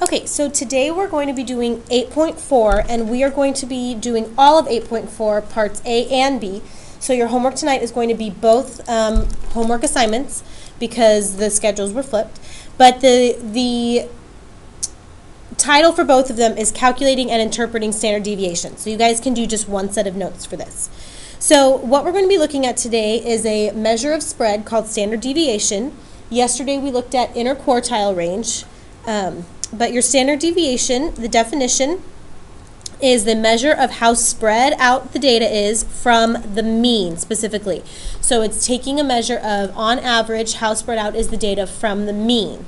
Okay, so today we're going to be doing 8.4, and we are going to be doing all of 8.4, parts A and B. So your homework tonight is going to be both homework assignments because the schedules were flipped. But the title for both of them is Calculating and Interpreting Standard Deviation. So you guys can do just one set of notes for this. So what we're going to be looking at today is a measure of spread called standard deviation. Yesterday we looked at interquartile range. But your standard deviation, the definition, is the measure of how spread out the data is from the mean specifically. So it's taking a measure of, on average, how spread out is the data from the mean.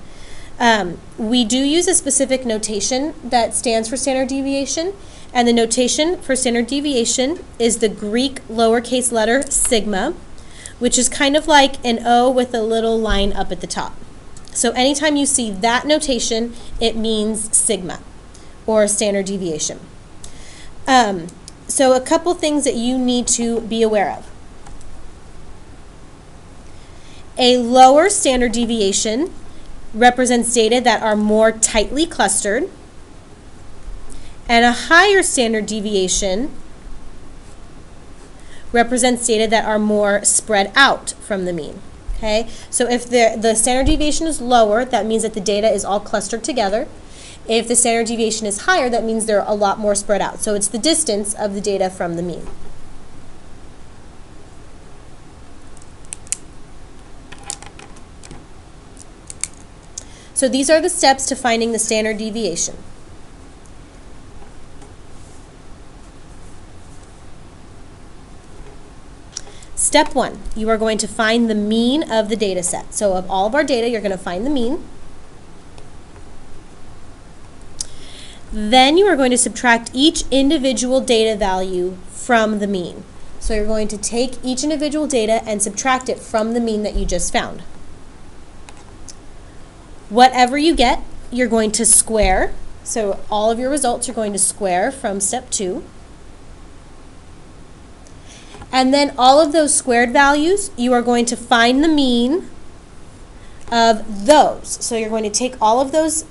We do use a specific notation that stands for standard deviation, and the notation for standard deviation is the Greek lowercase letter sigma, which is kind of like an O with a little line up at the top. So anytime you see that notation, it means sigma, or standard deviation. So a couple things that you need to be aware of. A lower standard deviation represents data that are more tightly clustered, and a higher standard deviation represents data that are more spread out from the mean. Okay, so if the standard deviation is lower, that means that the data is all clustered together. If the standard deviation is higher, that means they're a lot more spread out. So it's the distance of the data from the mean. So these are the steps to finding the standard deviation. Step 1, you are going to find the mean of the data set. So of all of our data, you're going to find the mean. Then you are going to subtract each individual data value from the mean. So you're going to take each individual data and subtract it from the mean that you just found. Whatever you get, you're going to square. So all of your results you're going to square from step 2. And then all of those squared values, you are going to find the mean of those. So you're going to take all of those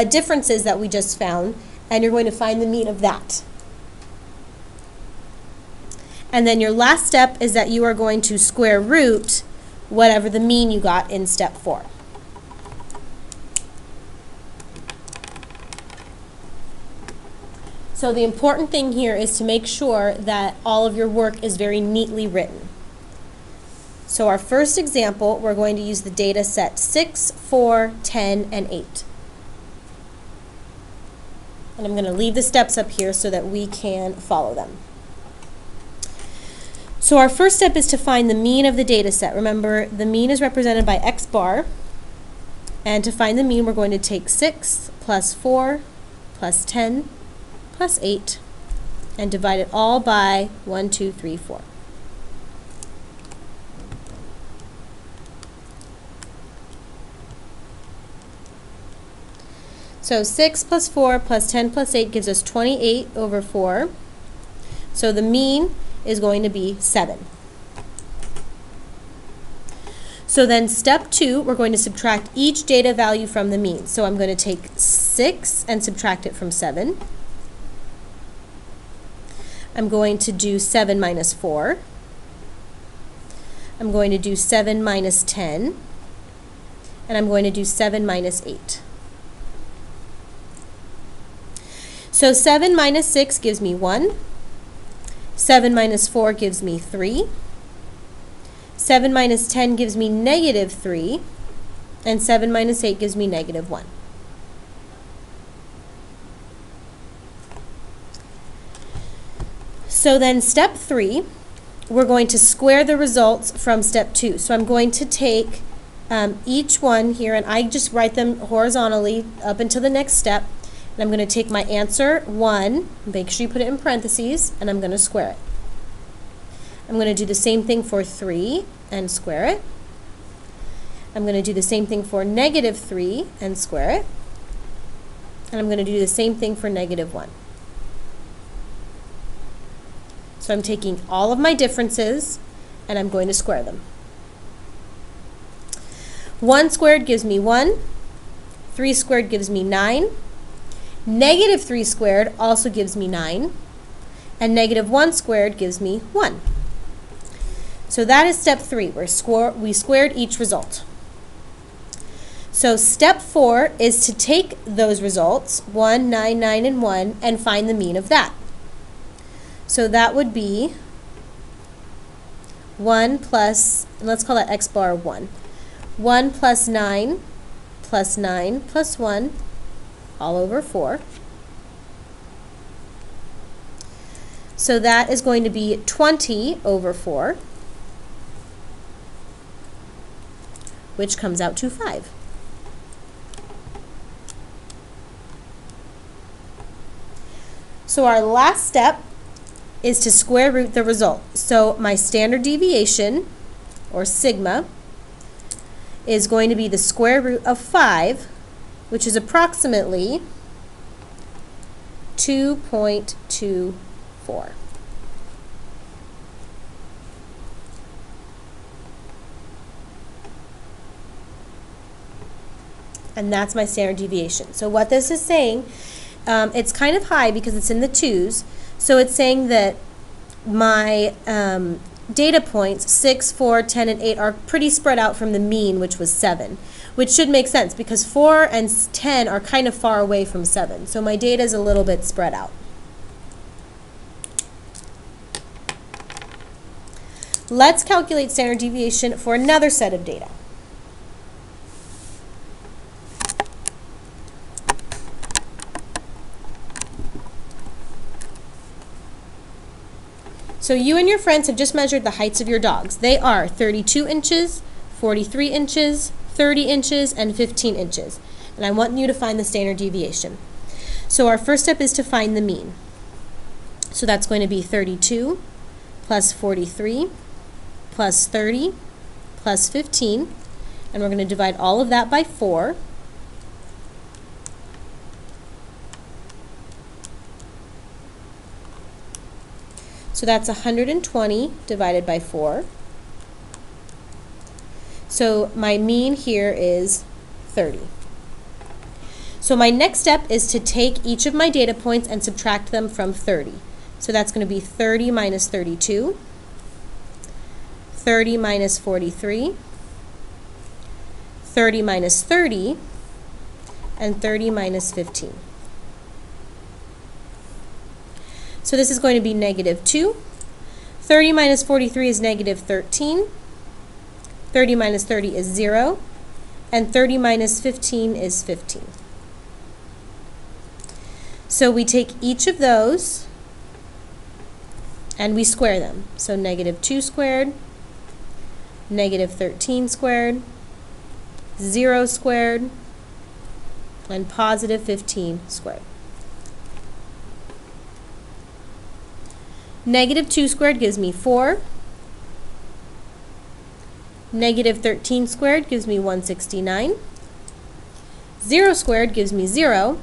differences that we just found, and you're going to find the mean of that. And then your last step is that you are going to square root whatever the mean you got in step 4. So the important thing here is to make sure that all of your work is very neatly written. So our first example, we're going to use the data set 6, 4, 10, and 8. And I'm going to leave the steps up here so that we can follow them. So our first step is to find the mean of the data set. Remember, the mean is represented by x bar. And to find the mean, we're going to take 6 plus 4 plus 10 plus 8 and divide it all by 1, 2, 3, 4. So 6 plus 4 plus 10 plus 8 gives us 28 over 4. So the mean is going to be 7. So then step 2, we're going to subtract each data value from the mean. So I'm going to take 6 and subtract it from 7. I'm going to do 7 minus 4. I'm going to do 7 minus 10. And I'm going to do 7 minus 8. So 7 minus 6 gives me 1. 7 minus 4 gives me 3. 7 minus 10 gives me negative 3. And 7 minus 8 gives me negative 1. So then step 3, we're going to square the results from step 2. So I'm going to take each one here, and I just write them horizontally up until the next step. And I'm going to take my answer 1, make sure you put it in parentheses, and I'm going to square it. I'm going to do the same thing for 3 and square it. I'm going to do the same thing for negative 3 and square it. And I'm going to do the same thing for negative 1. So I'm taking all of my differences and I'm going to square them. 1 squared gives me 1. 3 squared gives me 9. Negative 3 squared also gives me 9. And negative 1 squared gives me 1. So that is step 3, where we squared each result. So step 4 is to take those results, 1, 9, 9, and 1, and find the mean of that. So that would be 1 plus, let's call that x bar 1. 1 plus 9 plus 9 plus 1 all over 4. So that is going to be 20 over 4, which comes out to 5. So our last step is to square root the result. So my standard deviation, or sigma, is going to be the square root of 5, which is approximately 2.24. And that's my standard deviation. So what this is saying, it's kind of high because it's in the 2's. So it's saying that my data points, 6, 4, 10, and 8, are pretty spread out from the mean, which was 7, which should make sense because 4 and 10 are kind of far away from 7. So my data is a little bit spread out. Let's calculate standard deviation for another set of data. So you and your friends have just measured the heights of your dogs. They are 32 inches, 43 inches, 30 inches, and 15 inches. And I want you to find the standard deviation. So our first step is to find the mean. So that's going to be 32 plus 43 plus 30 plus 15. And we're going to divide all of that by 4. So that's 120 divided by 4. So my mean here is 30. So my next step is to take each of my data points and subtract them from 30. So that's going to be 30 minus 32, 30 minus 43, 30 minus 30, and 30 minus 15. So this is going to be negative 2. 30 minus 43 is negative 13. 30 minus 30 is 0. And 30 minus 15 is 15. So we take each of those and we square them. So negative 2 squared, negative 13 squared, 0 squared, and positive 15 squared. Negative 2 squared gives me 4. Negative 13 squared gives me 169. 0 squared gives me 0.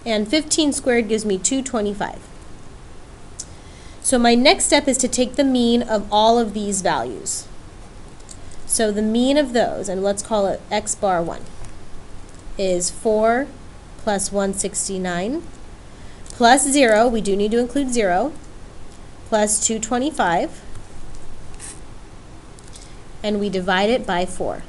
And 15 squared gives me 225. So my next step is to take the mean of all of these values. So the mean of those, and let's call it x bar 1, is 4 plus 169 plus 0, we do need to include 0, plus 225, and we divide it by 4.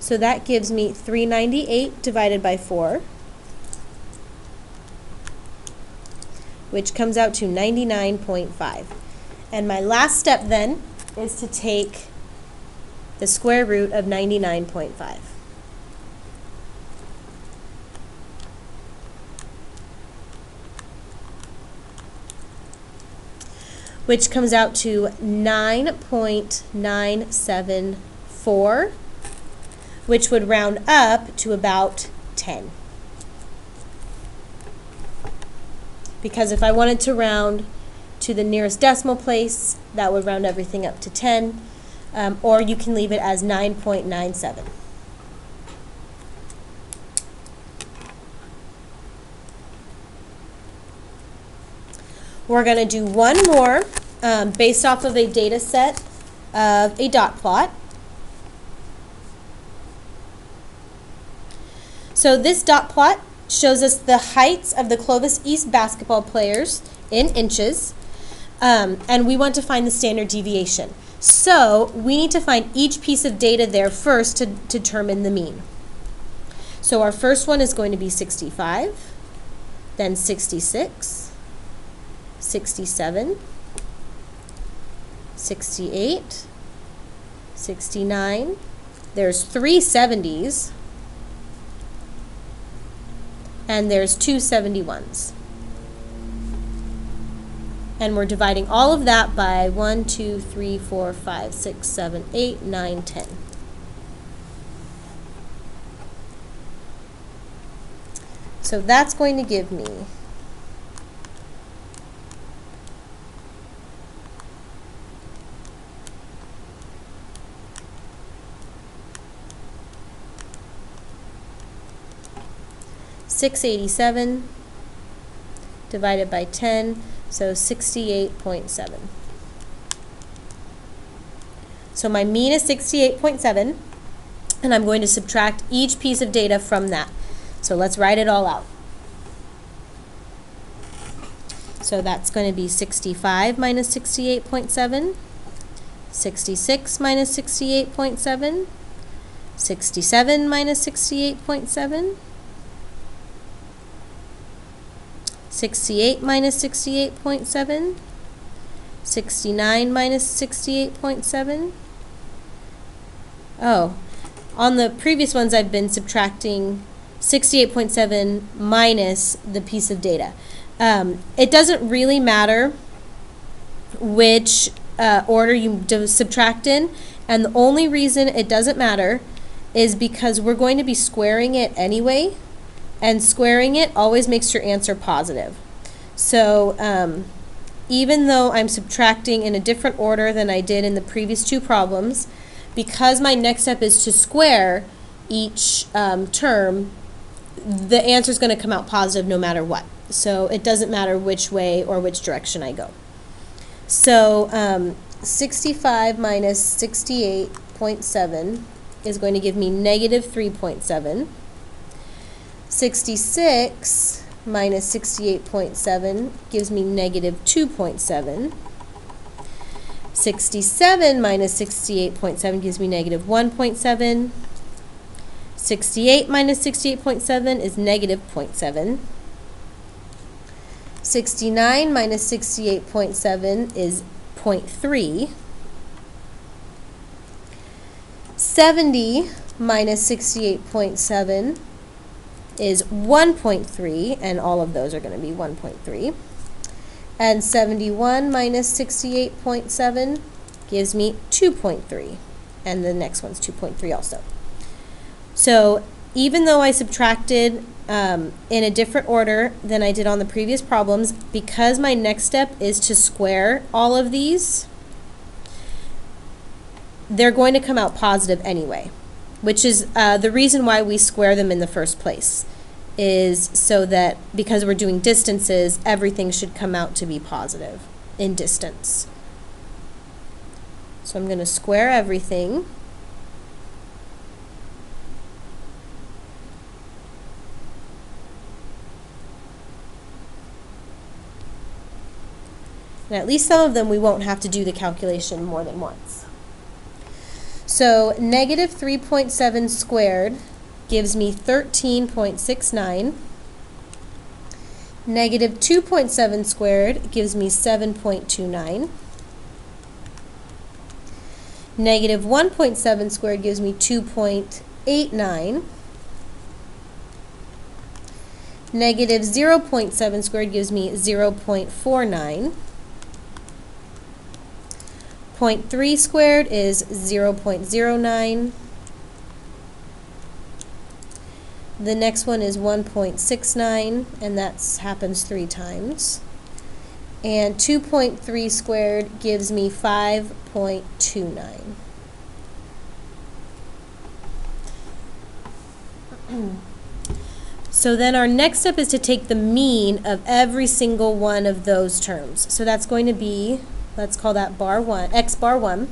So that gives me 398 divided by 4, which comes out to 99.5. And my last step then is to take the square root of 99.5. Which comes out to 9.974, which would round up to about 10. Because if I wanted to round to the nearest decimal place, that would round everything up to 10, or you can leave it as 9.97. We're going to do one more based off of a data set of a dot plot. So this dot plot shows us the heights of the Clovis East basketball players in inches, and we want to find the standard deviation. So we need to find each piece of data there first to determine the mean. So our first one is going to be 65, then 66, 67, 68, 69. There's 3 70s, and there's 2 71s. And we're dividing all of that by 1, 2, 3, 4, 5, 6, 7, 8, 9, 10. So that's going to give me 687 divided by 10, so 68.7. So my mean is 68.7, and I'm going to subtract each piece of data from that. So let's write it all out. So that's going to be 65 minus 68.7, 66 minus 68.7, 67 minus 68.7, 68 minus 68.7, 69 minus 68.7. Oh, on the previous ones I've been subtracting 68.7 minus the piece of data. It doesn't really matter which order you subtract in, and the only reason it doesn't matter is because we're going to be squaring it anyway, and squaring it always makes your answer positive. So even though I'm subtracting in a different order than I did in the previous 2 problems, because my next step is to square each term, the answer is going to come out positive no matter what. So it doesn't matter which way or which direction I go. So 65 minus 68.7 is going to give me negative 3.7. 66 minus 68.7 gives me negative 2.7. 67 minus 68.7 gives me negative 1.7. 68 minus 68.7 is negative 0.7. 69 minus 68.7 is 0.3. 70 minus 68.7 is 1.3, and all of those are going to be 1.3. And 71 minus 68.7 gives me 2.3, and the next one's 2.3 also. So even though I subtracted in a different order than I did on the previous problems, because my next step is to square all of these, they're going to come out positive anyway, which is the reason why we square them in the first place, is so that because we're doing distances, everything should come out to be positive in distance. So I'm going to square everything. And at least some of them we won't have to do the calculation more than once. So negative 3.7 squared gives me 13.69. Negative 2.7 squared gives me 7.29. Negative 1.7 squared gives me 2.89. Negative 0.7 squared gives me 0.49. 0.3 squared is 0.09. The next one is 1.69, and that happens 3 times. And 2.3 squared gives me 5.29. So then our next step is to take the mean of every single one of those terms. So that's going to be, let's call that bar 1, x bar 1,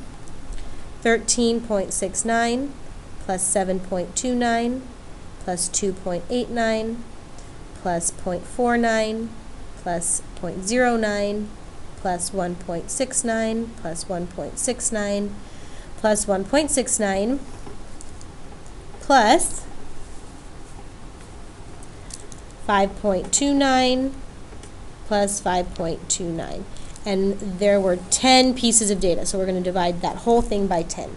13.69 plus 7.29 plus 2.89 plus 0.49 plus 0.09 plus 1.69 plus 1.69 plus 1.69 plus 5.29 plus 5.29. And there were 10 pieces of data, so we're going to divide that whole thing by 10.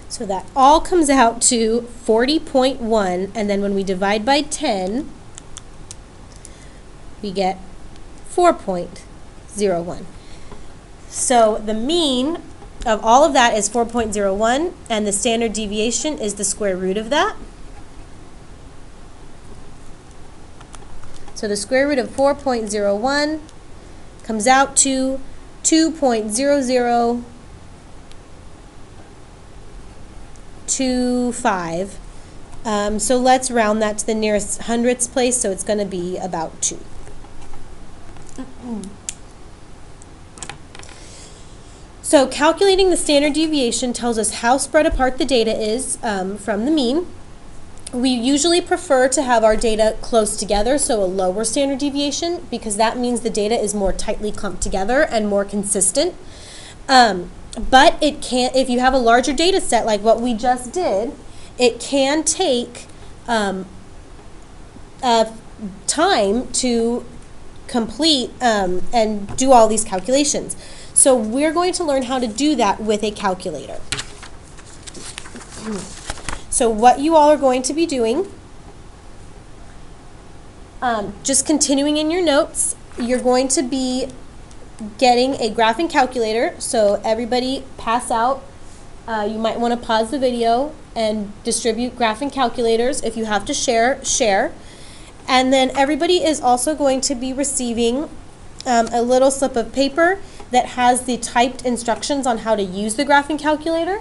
So that all comes out to 40.1, and then when we divide by 10, we get 4.01. So the mean of all of that is 4.01, and the standard deviation is the square root of that. So the square root of 4.01 comes out to 2.0025. So let's round that to the nearest hundredths place, so it's going to be about 2. So calculating the standard deviation tells us how spread apart the data is from the mean. We usually prefer to have our data close together, so a lower standard deviation, because that means the data is more tightly clumped together and more consistent. But it can, if you have a larger data set like what we just did, it can take time to complete and do all these calculations. So we're going to learn how to do that with a calculator. So what you all are going to be doing, just continuing in your notes, you're going to be getting a graphing calculator. So everybody pass out. You might want to pause the video and distribute graphing calculators. If you have to share, share. And then everybody is also going to be receiving a little slip of paper that has the typed instructions on how to use the graphing calculator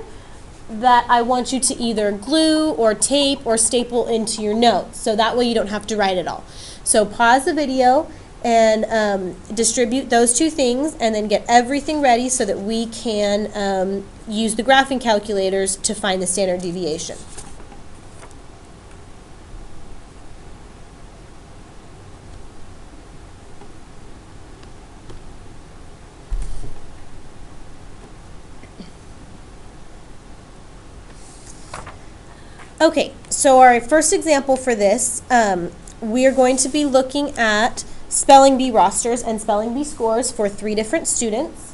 that I want you to either glue or tape or staple into your notes, so that way you don't have to write it all. So pause the video and distribute those two things, and then get everything ready so that we can use the graphing calculators to find the standard deviation. Okay, so our first example for this, we are going to be looking at spelling bee rosters and spelling bee scores for 3 different students.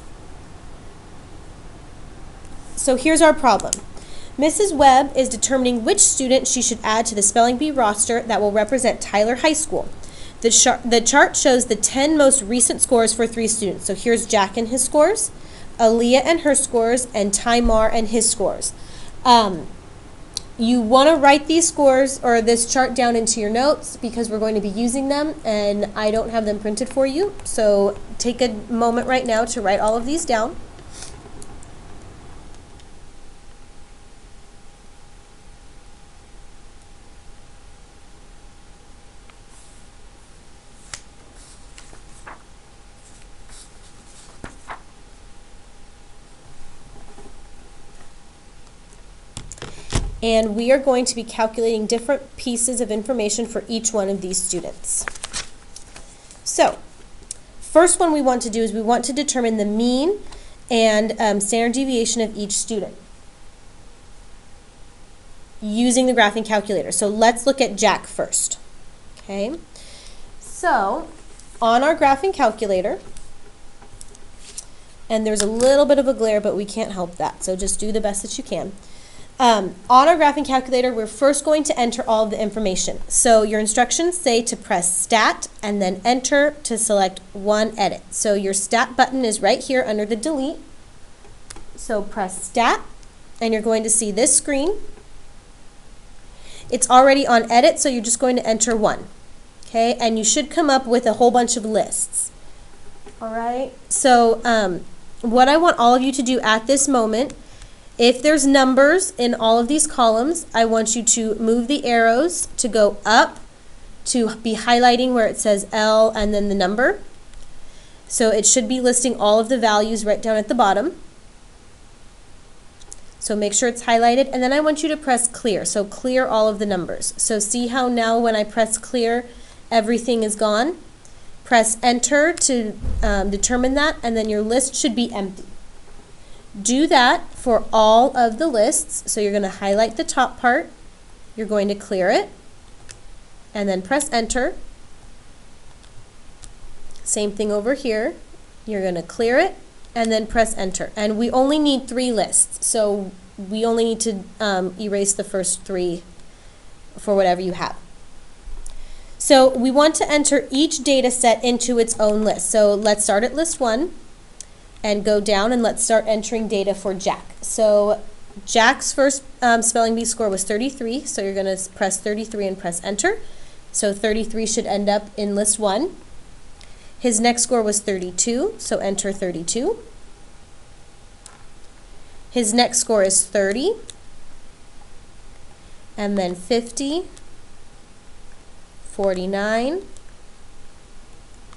So here's our problem. Mrs. Webb is determining which student she should add to the spelling bee roster that will represent Tyler High School. The chart shows the 10 most recent scores for 3 students. So here's Jack and his scores, Aaliyah and her scores, and Tymar and his scores. You want to write these scores or this chart down into your notes because we're going to be using them, and I don't have them printed for you. So take a moment right now to write all of these down. And we are going to be calculating different pieces of information for each one of these students. So, first one we want to do is we want to determine the mean and standard deviation of each student using the graphing calculator. So let's look at Jack first. Okay, so on our graphing calculator, and there's a little bit of a glare, but we can't help that, so just do the best that you can. On our graphing calculator, we're first going to enter all of the information. So your instructions say to press Stat and then Enter to select one edit. So your Stat button is right here under the Delete. So press Stat, and you're going to see this screen. It's already on Edit, so you're just going to enter one. Okay, and you should come up with a whole bunch of lists. All right, so what I want all of you to do at this moment, if there's numbers in all of these columns, I want you to move the arrows to go up to be highlighting where it says L and then the number. So it should be listing all of the values right down at the bottom. So make sure it's highlighted, and then I want you to press clear. So clear all of the numbers. So see how now when I press clear, everything is gone? Press Enter to determine that, and then your list should be empty. Do that for all of the lists. So you're going to highlight the top part, you're going to clear it, and then press Enter. Same thing over here. You're going to clear it, and then press Enter. And we only need 3 lists, so we only need to erase the first 3 for whatever you have. So we want to enter each data set into its own list. So let's start at list 1 and go down, and let's start entering data for Jack. So Jack's first spelling bee score was 33, so you're going to press 33 and press Enter. So 33 should end up in list 1. His next score was 32, so enter 32. His next score is 30, and then 50, 49,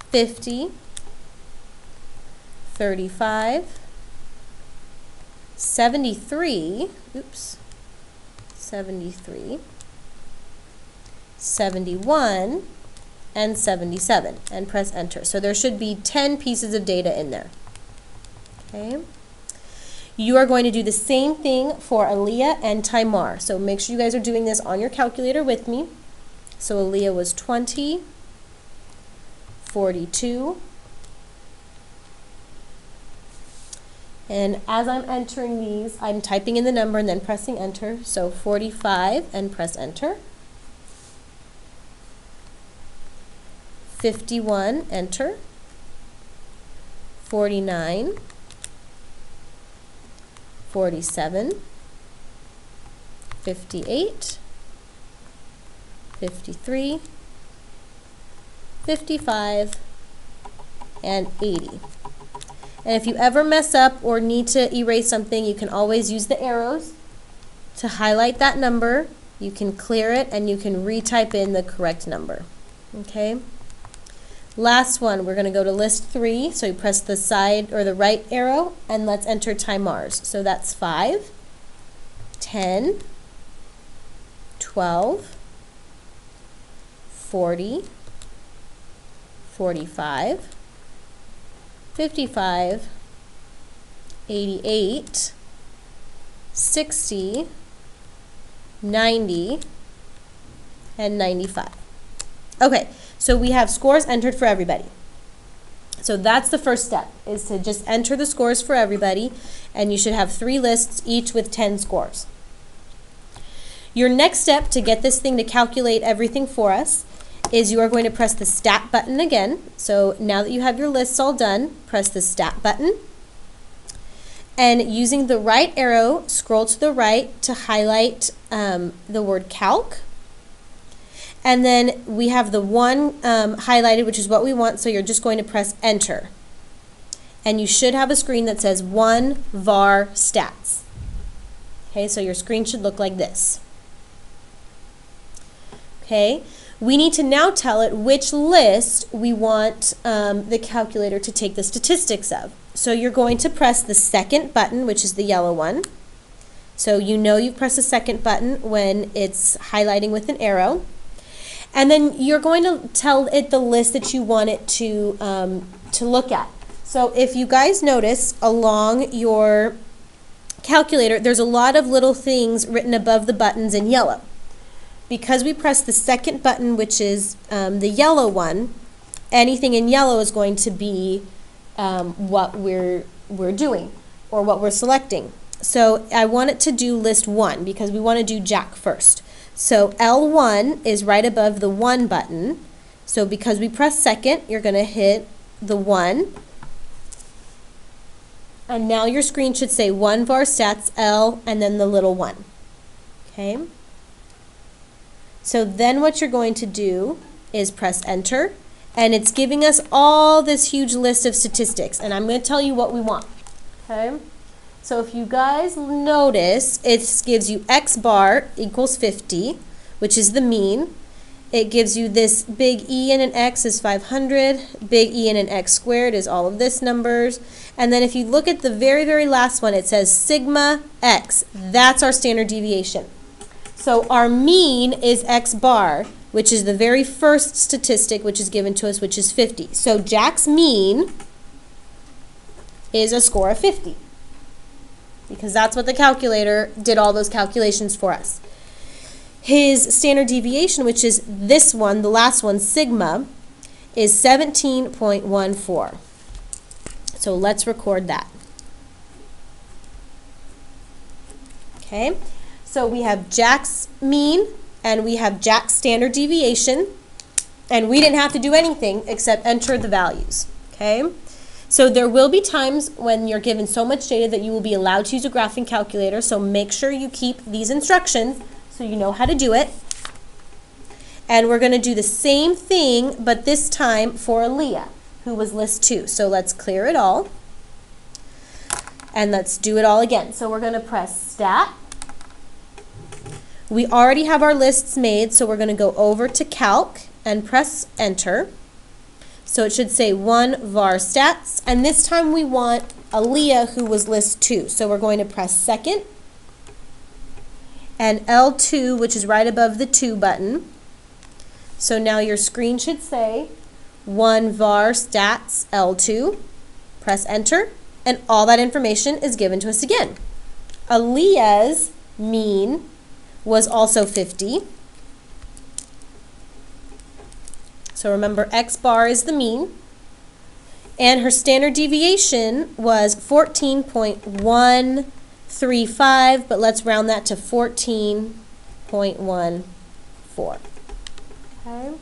50, 35, 73, 73, 71, and 77, and press Enter. So there should be 10 pieces of data in there. Okay. You are going to do the same thing for Aaliyah and Timar. So make sure you guys are doing this on your calculator with me. So Aaliyah was 20, 42, and as I'm entering these, I'm typing in the number and then pressing Enter. So 45 and press Enter. 51, Enter. 49, 47, 58, 53, 55, and 80. And if you ever mess up or need to erase something, you can always use the arrows to highlight that number. You can clear it and you can retype in the correct number. Okay? Last one, we're going to go to list 3. So you press the side or the right arrow and let's enter Timar's. So that's 5, 10, 12, 40, 45, 55, 88, 60, 90, and 95. Okay, so we have scores entered for everybody. So that's the first step, is to just enter the scores for everybody, and you should have 3 lists, each with 10 scores. Your next step to get this thing to calculate everything for us is you are going to press the Stat button again. So now that you have your lists all done, press the Stat button. And using the right arrow, scroll to the right to highlight the word Calc. And then we have the 1 highlighted, which is what we want, so you're just going to press Enter. And you should have a screen that says 1 var stats. Okay, so your screen should look like this. Okay, we need to now tell it which list we want the calculator to take the statistics of. So you're going to press the second button, which is the yellow one. So you know you've pressed the second button when it's highlighting with an arrow. And then you're going to tell it the list that you want it to look at. So if you guys notice along your calculator, there's a lot of little things written above the buttons in yellow. Because we press the second button, which is the yellow one, anything in yellow is going to be what we're doing or what we're selecting. So I want it to do list 1 because we want to do Jack first. So L1 is right above the 1 button. So because we press second, you're going to hit the 1. And now your screen should say 1 var stats L and then the little 1. Okay? So then what you're going to do is press enter, and it's giving us all this huge list of statistics, and I'm going to tell you what we want. Okay? So if you guys notice, it gives you X bar equals 50, which is the mean. It gives you this big E and an X is 500, big E and an X squared is all of this numbers. And then if you look at the very, very last one, it says sigma X. That's our standard deviation. So our mean is X bar, which is the very first statistic which is given to us, which is 50. So Jack's mean is a score of 50, because that's what the calculator did all those calculations for us. His standard deviation, which is this one, the last one, sigma, is 17.14. So let's record that. Okay, so we have Jack's mean and we have Jack's standard deviation, and we didn't have to do anything except enter the values. Okay, so there will be times when you're given so much data that you will be allowed to use a graphing calculator, so make sure you keep these instructions so you know how to do it. And we're going to do the same thing, but this time for Aaliyah, who was list 2. So let's clear it all, and let's do it all again. So we're going to press stat. We already have our lists made, so we're going to go over to calc and press enter. So it should say 1 var stats, and this time we want Aaliyah, who was list 2. So we're going to press second and L2, which is right above the 2 button. So now your screen should say 1 var stats L2. Press enter, and all that information is given to us again. Aaliyah's mean was also 50. So remember, X bar is the mean. And her standard deviation was 14.135, but let's round that to 14.14. Okay?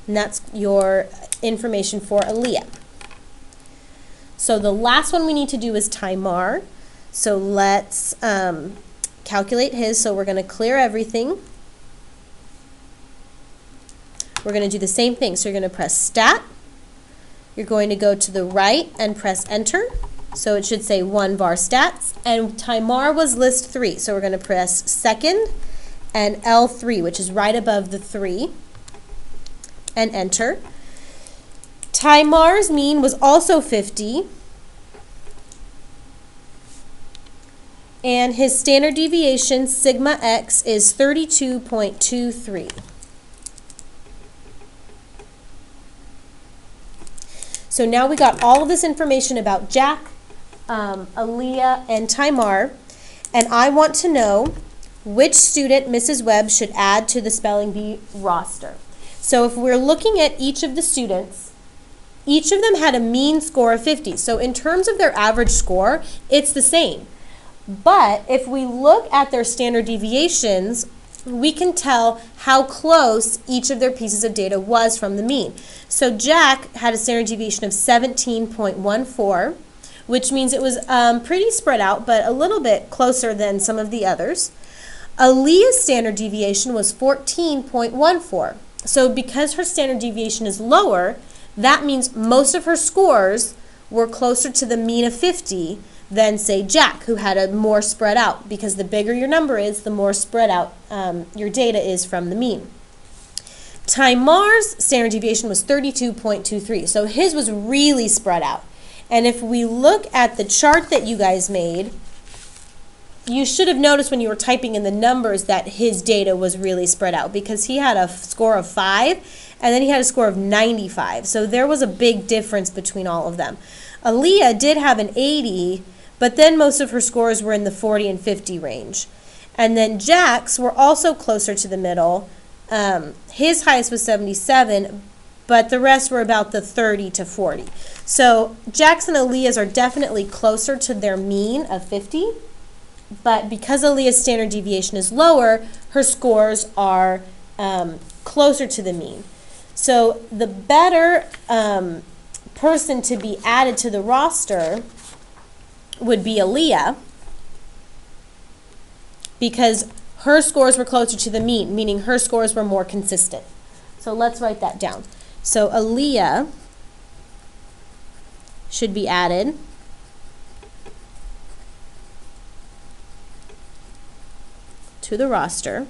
And that's your information for Aaliyah. So the last one we need to do is Tamar. So let's calculate his. So we're going to clear everything. We're going to do the same thing. So you're going to press stat. You're going to go to the right and press enter. So it should say 1 var stats. And Tamar was list 3. So we're going to press second and L3, which is right above the 3, and enter. Tamar's mean was also 50. And his standard deviation, sigma X, is 32.23. So now we got all of this information about Jack, Aaliyah, and Tamar, and I want to know which student Mrs. Webb should add to the Spelling Bee roster. So if we're looking at each of the students, each of them had a mean score of 50. So in terms of their average score, it's the same. But if we look at their standard deviations, we can tell how close each of their pieces of data was from the mean. So Jack had a standard deviation of 17.14, which means it was pretty spread out, but a little bit closer than some of the others. Aaliyah's standard deviation was 14.14. So because her standard deviation is lower, that means most of her scores were closer to the mean of 50 than, say, Jack, who had a more spread out, because the bigger your number is, the more spread out your data is from the mean. Tamar's standard deviation was 32.23, so his was really spread out. And if we look at the chart that you guys made, you should have noticed when you were typing in the numbers that his data was really spread out, because he had a score of 5 and then he had a score of 95. So there was a big difference between all of them. Aaliyah did have an 80, but then most of her scores were in the 40 and 50 range. And then Jack's were also closer to the middle. His highest was 77, but the rest were about the 30 to 40. So Jack's and Aaliyah's are definitely closer to their mean of 50, but because Aaliyah's standard deviation is lower, her scores are closer to the mean. So the better person to be added to the roster would be Aaliyah, because her scores were closer to the mean, meaning her scores were more consistent. So let's write that down. So Aaliyah should be added to the roster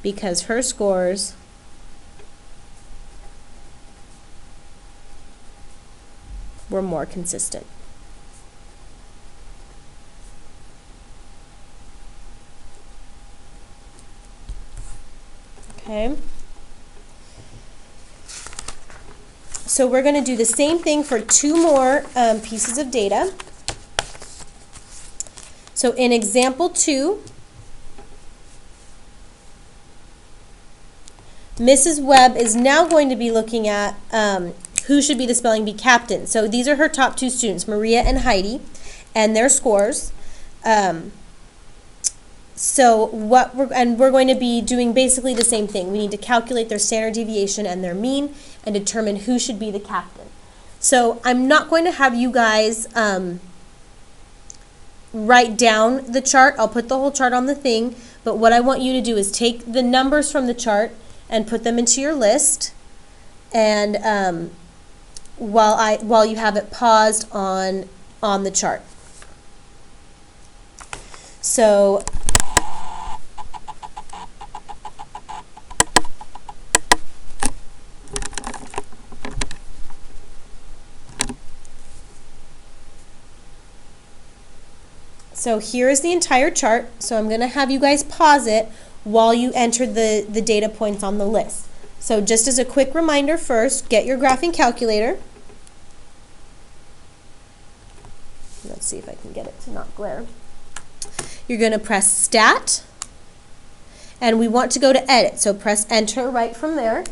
because her scores were more consistent. Okay. So we're going to do the same thing for two more pieces of data. So in example 2, Mrs. Webb is now going to be looking at who should be the spelling bee captain. So these are her top 2 students, Maria and Heidi, and their scores. We're going to be doing basically the same thing. We need to calculate their standard deviation and their mean and determine who should be the captain. So I'm not going to have you guys write down the chart. I'll put the whole chart on the thing, but what I want you to do is take the numbers from the chart and put them into your list, and while you have it paused on the chart. So here is the entire chart. So I'm going to have you guys pause it while you enter the data points on the list. So just as a quick reminder first, get your graphing calculator. Let's see if I can get it to not glare. You're going to press Stat, and we want to go to Edit. So press Enter right from there.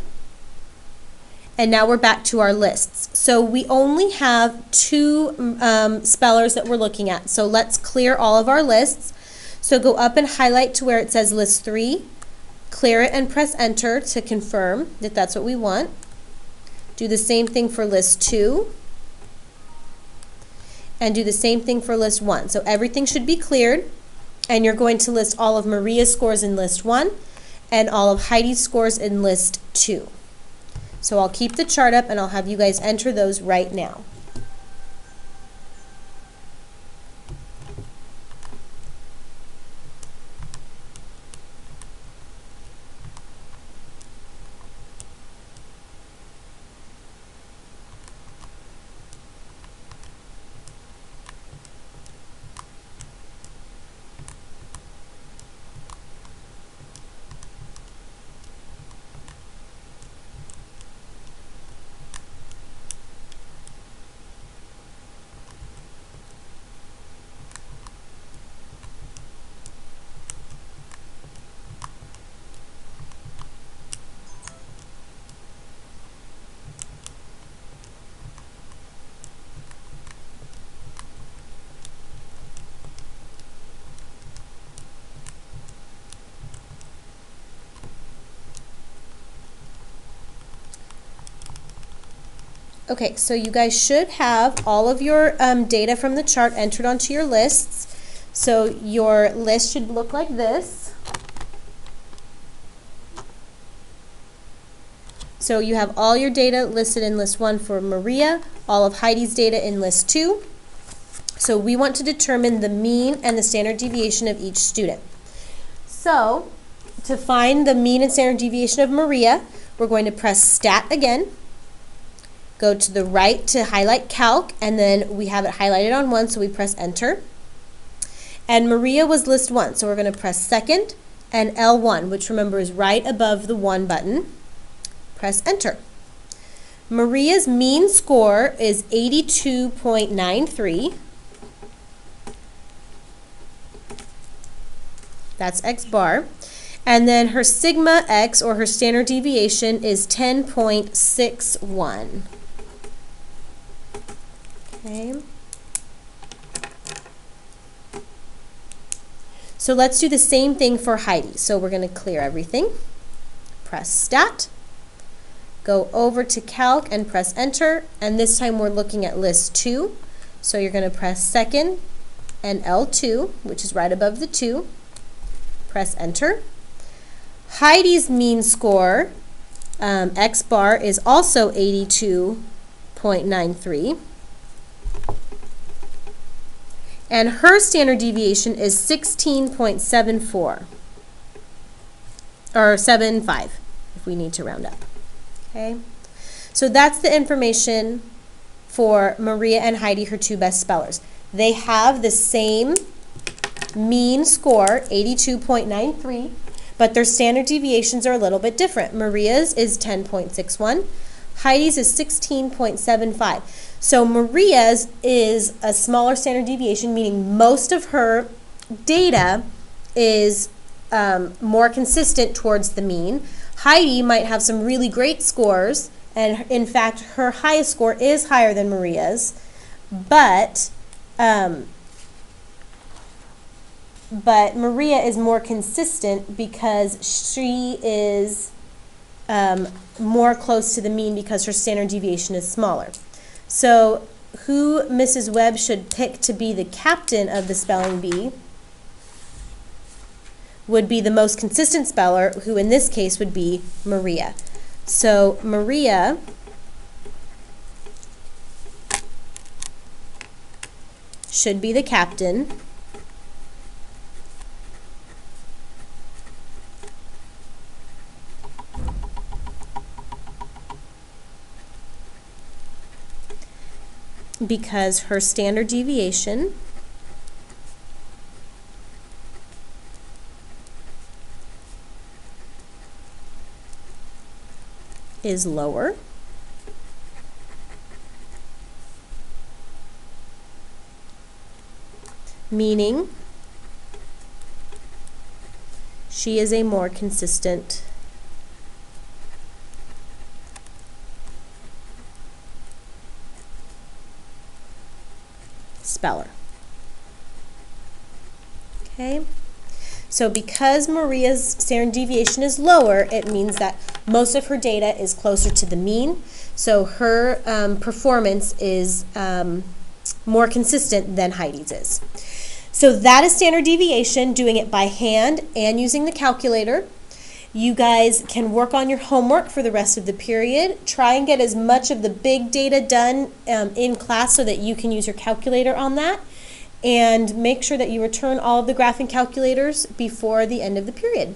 And now we're back to our lists. So we only have 2 spellers that we're looking at. So let's clear all of our lists. So go up and highlight to where it says List 3. Clear it and press Enter to confirm that that's what we want. Do the same thing for List 2. And do the same thing for List 1. So everything should be cleared. And you're going to list all of Maria's scores in List 1 and all of Heidi's scores in List 2. So I'll keep the chart up and I'll have you guys enter those right now. Okay, so you guys should have all of your data from the chart entered onto your lists. So your list should look like this. So you have all your data listed in List 1 for Maria, all of Heidi's data in List 2. So we want to determine the mean and the standard deviation of each student. So to find the mean and standard deviation of Maria, we're going to press Stat again. Go to the right to highlight Calc, and then we have it highlighted on 1, so we press Enter. And Maria was List 1, so we're going to press Second and L1, which remember is right above the 1 button. Press Enter. Maria's mean score is 82.93. That's X bar. And then her sigma x, or her standard deviation, is 10.61. Okay. So let's do the same thing for Heidi. So we're going to clear everything. Press Stat. Go over to Calc and press Enter. And this time we're looking at list 2. So you're going to press second and L2, which is right above the 2. Press Enter. Heidi's mean score, X bar, is also 82.93. And her standard deviation is 16.74, or 75, if we need to round up. Okay? So that's the information for Maria and Heidi, her two best spellers. They have the same mean score, 82.93, but their standard deviations are a little bit different. Maria's is 10.61. Heidi's is 16.75. So Maria's is a smaller standard deviation, meaning most of her data is more consistent towards the mean. Heidi might have some really great scores, and in fact, her highest score is higher than Maria's, but Maria is more consistent because she is more close to the mean because her standard deviation is smaller. So who Mrs. Webb should pick to be the captain of the spelling bee would be the most consistent speller, who in this case would be Maria. So Maria should be the captain. Because her standard deviation is lower, meaning she is a more consistent speller. Okay, so because Maria's standard deviation is lower, it means that most of her data is closer to the mean, so her performance is more consistent than Heidi's is. So that is standard deviation, doing it by hand and using the calculator. You guys can work on your homework for the rest of the period. Try and get as much of the big data done in class so that you can use your calculator on that. And make sure that you return all of the graphing calculators before the end of the period.